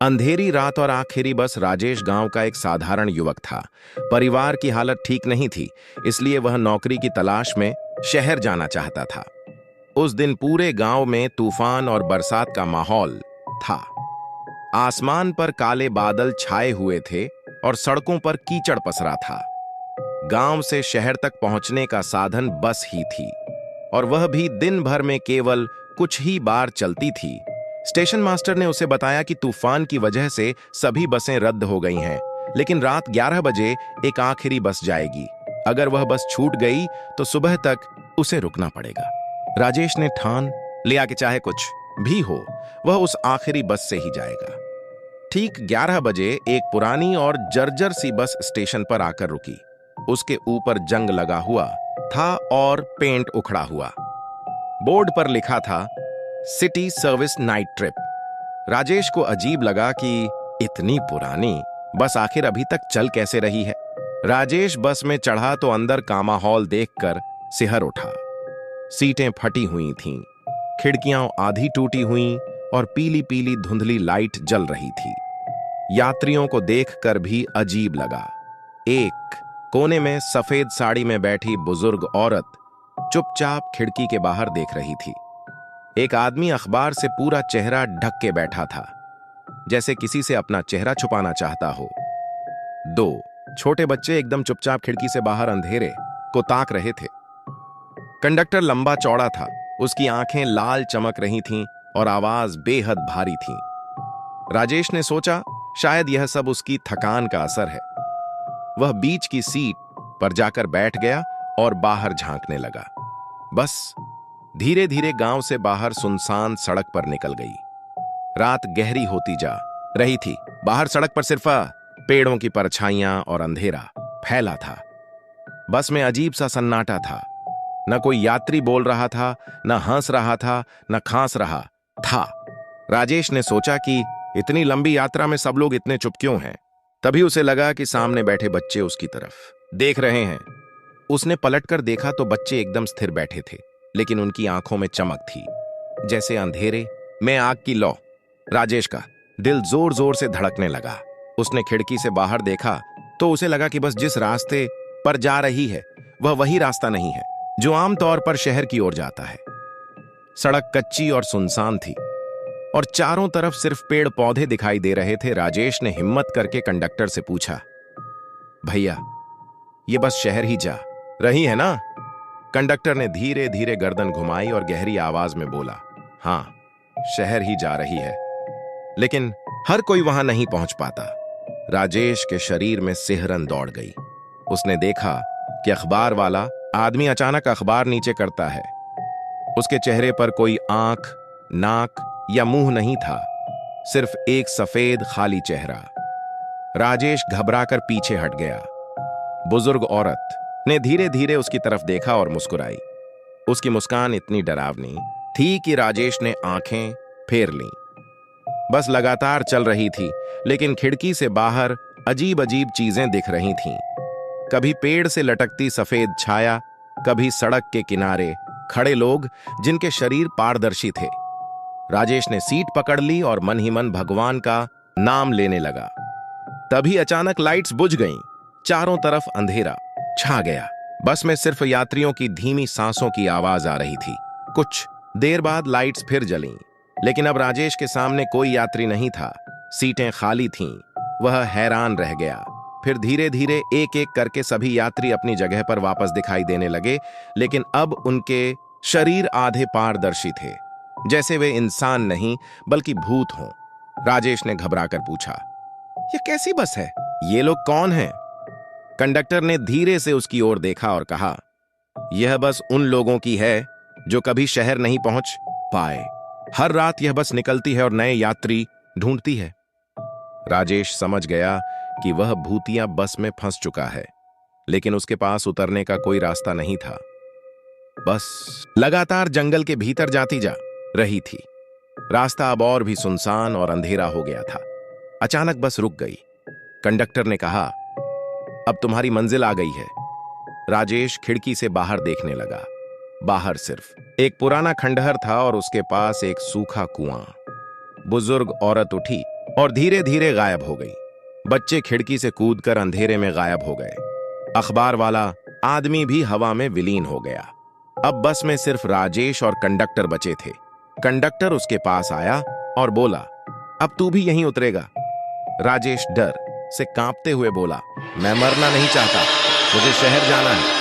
अंधेरी रात और आखिरी बस। राजेश गांव का एक साधारण युवक था। परिवार की हालत ठीक नहीं थी, इसलिए वह नौकरी की तलाश में शहर जाना चाहता था। उस दिन पूरे गांव में तूफान और बरसात का माहौल था। आसमान पर काले बादल छाए हुए थे और सड़कों पर कीचड़ पसरा था। गांव से शहर तक पहुंचने का साधन बस ही थी, और वह भी दिन भर में केवल कुछ ही बार चलती थी। स्टेशन मास्टर ने उसे बताया कि तूफान की वजह से सभी बसें रद्द हो गई हैं, लेकिन रात 11 बजे एक आखिरी बस जाएगी। अगर वह बस छूट गई तो सुबह तक उसे रुकना पड़ेगा। राजेश ने ठान लिया कि चाहे कुछ भी हो, वह उस आखिरी बस से ही जाएगा। ठीक 11 बजे एक पुरानी और जर्जर सी बस स्टेशन पर आकर रुकी। उसके ऊपर जंग लगा हुआ था और पेंट उखड़ा हुआ। बोर्ड पर लिखा था city service night trip. Rajesh को अजीब लगा कि इतनी पुरानी बस आखिर अभी तक चल कैसे रही है। राजेश बस में चढ़ा तो अंदर का माहौल देखकर सिहर उठा। सीटें फटी हुई थीं, खिड़कियां आधी टूटी हुईं और पीली पीली धुंधली लाइट जल रही थी। यात्रियों को देखकर भी अजीब लगा। एक कोने में सफेद साड़ी में बैठी बुजुर्ग औरत चुपचाप खिड़की के बाहर देख रही थी। एक आदमी अखबार से पूरा चेहरा ढक के बैठा था, जैसे किसी से अपना चेहरा छुपाना चाहता हो। दो छोटे बच्चे एकदम चुपचाप खिड़की से बाहर अंधेरे को ताक रहे थे। कंडक्टर लंबा चौड़ा था, उसकी आंखें लाल चमक रही थीं और आवाज बेहद भारी थी। राजेश ने सोचा शायद यह सब उसकी थकान का असर है। वह बीच की सीट पर जाकर बैठ गया और बाहर झांकने लगा। बस धीरे धीरे गांव से बाहर सुनसान सड़क पर निकल गई। रात गहरी होती जा रही थी। बाहर सड़क पर सिर्फ पेड़ों की परछाइयां और अंधेरा फैला था। बस में अजीब सा सन्नाटा था। न कोई यात्री बोल रहा था, न हंस रहा था, न खांस रहा था। राजेश ने सोचा कि इतनी लंबी यात्रा में सब लोग इतने चुप क्यों हैं। तभी उसे लगा कि सामने बैठे बच्चे उसकी तरफ देख रहे हैं। उसने पलटकर देखा तो बच्चे एकदम स्थिर बैठे थे, लेकिन उनकी आंखों में चमक थी, जैसे अंधेरे में आग की लौ। राजेश का दिल जोर जोर से धड़कने लगा। उसने खिड़की से बाहर देखा तो उसे लगा कि बस जिस रास्ते पर जा रही है वह वही रास्ता नहीं है जो आमतौर पर शहर की ओर जाता है। सड़क कच्ची और सुनसान थी और चारों तरफ सिर्फ पेड़ पौधे दिखाई दे रहे थे। राजेश ने हिम्मत करके कंडक्टर से पूछा, भैया ये बस शहर ही जा रही है ना? कंडक्टर ने धीरे धीरे गर्दन घुमाई और गहरी आवाज में बोला, हां, शहर ही जा रही है, लेकिन हर कोई वहां नहीं पहुंच पाता। राजेश के शरीर में सिहरन दौड़ गई। उसने देखा कि अखबार वाला आदमी अचानक अखबार नीचे करता है। उसके चेहरे पर कोई आंख, नाक या मुंह नहीं था, सिर्फ एक सफेद खाली चेहरा। राजेश घबराकर पीछे हट गया। बुजुर्ग औरत ने धीरे धीरे उसकी तरफ देखा और मुस्कुराई। उसकी मुस्कान इतनी डरावनी थी कि राजेश ने आंखें फेर लीं। बस लगातार चल रही थी, लेकिन खिड़की से बाहर अजीब अजीब चीजें दिख रही थीं। कभी पेड़ से लटकती सफेद छाया, कभी सड़क के किनारे खड़े लोग जिनके शरीर पारदर्शी थे। राजेश ने सीट पकड़ ली और मन ही मन भगवान का नाम लेने लगा। तभी अचानक लाइट्स बुझ गईं। चारों तरफ अंधेरा छा गया। बस में सिर्फ यात्रियों की धीमी सांसों की आवाज आ रही थी। कुछ देर बाद लाइट्स फिर जलीं, लेकिन अब राजेश के सामने कोई यात्री नहीं था। सीटें खाली थीं। वह हैरान रह गया। फिर धीरे धीरे एक एक करके सभी यात्री अपनी जगह पर वापस दिखाई देने लगे, लेकिन अब उनके शरीर आधे पारदर्शी थे, जैसे वे इंसान नहीं बल्कि भूत हों। राजेश ने घबराकर पूछा, यह कैसी बस है? ये लोग कौन हैं? कंडक्टर ने धीरे से उसकी ओर देखा और कहा, यह बस उन लोगों की है जो कभी शहर नहीं पहुंच पाए। हर रात यह बस निकलती है और नए यात्री ढूंढती है। राजेश समझ गया कि वह भूतिया बस में फंस चुका है, लेकिन उसके पास उतरने का कोई रास्ता नहीं था। बस लगातार जंगल के भीतर जाती जा रही थी। रास्ता अब और भी सुनसान और अंधेरा हो गया था। अचानक बस रुक गई। कंडक्टर ने कहा, अब तुम्हारी मंजिल आ गई है। राजेश खिड़की से बाहर देखने लगा। बाहर सिर्फ एक पुराना खंडहर था और उसके पास एक सूखा कुआं। बुजुर्ग औरत उठी और धीरे धीरे गायब हो गई। बच्चे खिड़की से कूदकर अंधेरे में गायब हो गए। अखबार वाला आदमी भी हवा में विलीन हो गया। अब बस में सिर्फ राजेश और कंडक्टर बचे थे। कंडक्टर उसके पास आया और बोला, अब तू भी यहीं उतरेगा? राजेश डर से कांपते हुए बोला, मैं मरना नहीं चाहता, मुझे शहर जाना है।